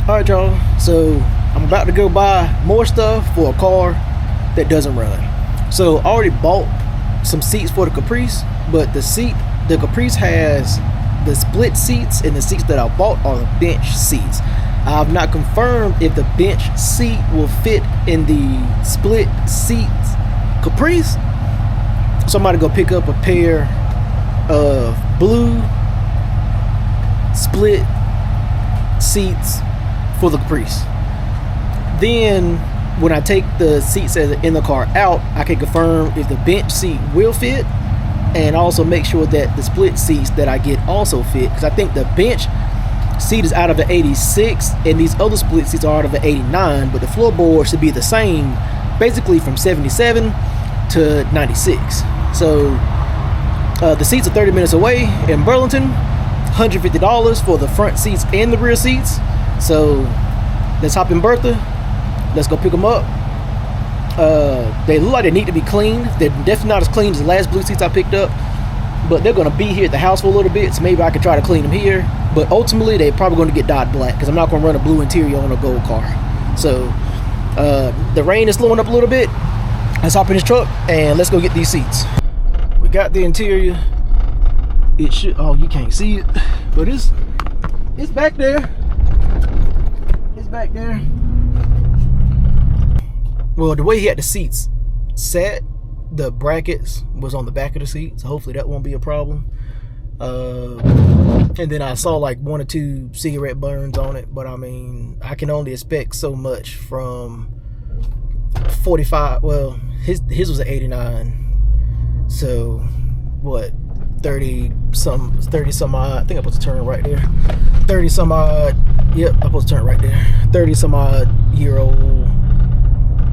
Alright, y'all, so I'm about to go buy more stuff for a car that doesn't run. So I already bought some seats for the Caprice, but the Caprice has the split seats, and the seats that I bought are the bench seats. I've not confirmed if the bench seat will fit in the split seats Caprice, so I'm about to go pick up a pair of blue split seats for the Caprice. Then when I take the seats in the car out, I can confirm if the bench seat will fit, and also make sure that the split seats that I get also fit, because I think the bench seat is out of the 86 and these other split seats are out of the 89, but the floorboard should be the same basically from 77 to 96. So the seats are 30 minutes away in Burlington, $150 for the front seats and the rear seats. So let's hop in Bertha, let's go pick them up. They look like they need to be cleaned. They're definitely not as clean as the last blue seats I picked up, but they're going to be here at the house for a little bit, so maybe I could try to clean them here. But ultimately they're probably going to get dyed black, because I'm not going to run a blue interior on a gold car. So the rain is slowing up a little bit. Let's hop in this truck and let's go get these seats. We got the interior. It should, oh, you can't see it, but it's back there. It's back there. Well, the way he had the seats set, the brackets was on the back of the seat, so hopefully that won't be a problem. And then I saw like 1 or 2 cigarette burns on it, but I mean, I can only expect so much from 45. Well, his was an 89, so what, 30 some odd. I think I'm supposed to turn right there. 30 some odd. Yep, I'm supposed to turn right there. 30 some odd year old,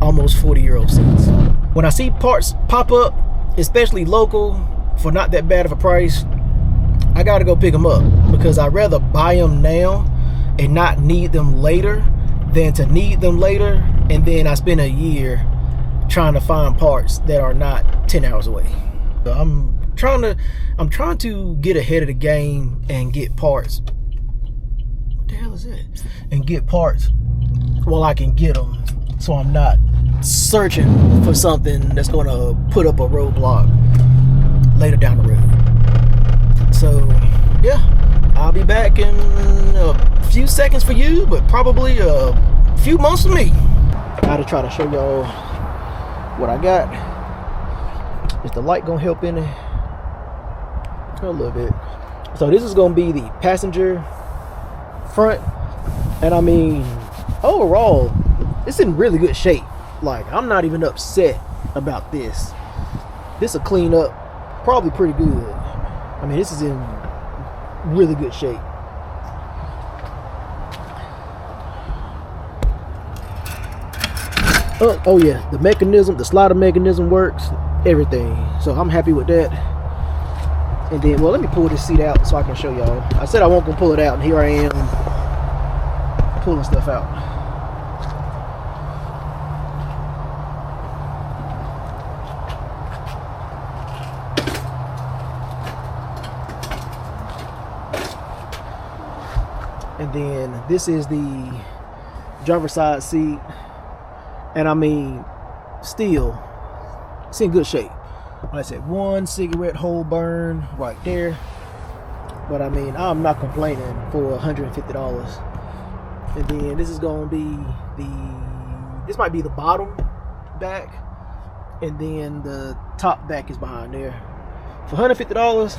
almost 40-year-old seats. When I see parts pop up, especially local, for not that bad of a price, I gotta go pick them up, because I'd rather buy them now and not need them later than to need them later and then I spend a year trying to find parts that are not 10 hours away. So I'm trying to get ahead of the game and get parts. What the hell is it? And get parts while I can get them, so I'm not searching for something that's going to put up a roadblock later down the road. So yeah, I'll be back in a few seconds for you, but probably a few months for me. I gotta try to show y'all what I got. Is the light gonna help any? A little bit. So this is gonna be the passenger front, and I mean, overall it's in really good shape. Like, I'm not even upset about this. This will clean up probably pretty good. I mean, this is in really good shape. Oh yeah, the mechanism, the slider mechanism works, everything. So I'm happy with that. And then, well, let me pull this seat out so I can show y'all. I said I wasn't gonna pull it out, and here I am pulling stuff out. And then this is the driver's side seat, and I mean, still, it's in good shape. Like I said, 1 cigarette hole burn right there, but I mean, I'm not complaining for $150. And then this is going to be this might be the bottom back, and then the top back is behind there. For $150,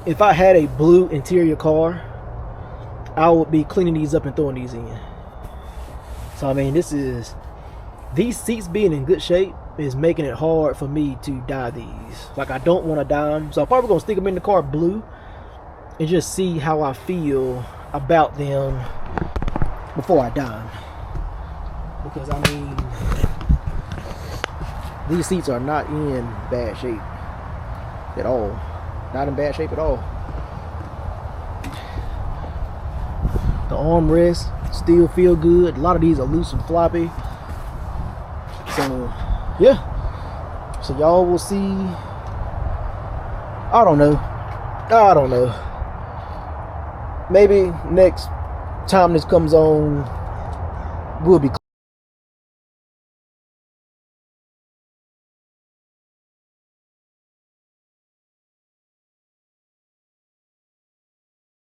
if I had a blue interior car, I would be cleaning these up and throwing these in. So I mean, these seats being in good shape is making it hard for me to dye these. Like, I don't want to dye them, so I'm probably gonna stick them in the car blue and just see how I feel about them before I dye them. Because I mean, these seats are not in bad shape at all. Not in bad shape at all. The armrests still feel good. A lot of these are loose and floppy. So yeah, so y'all will see. I don't know, maybe next time this comes on, we'll be close.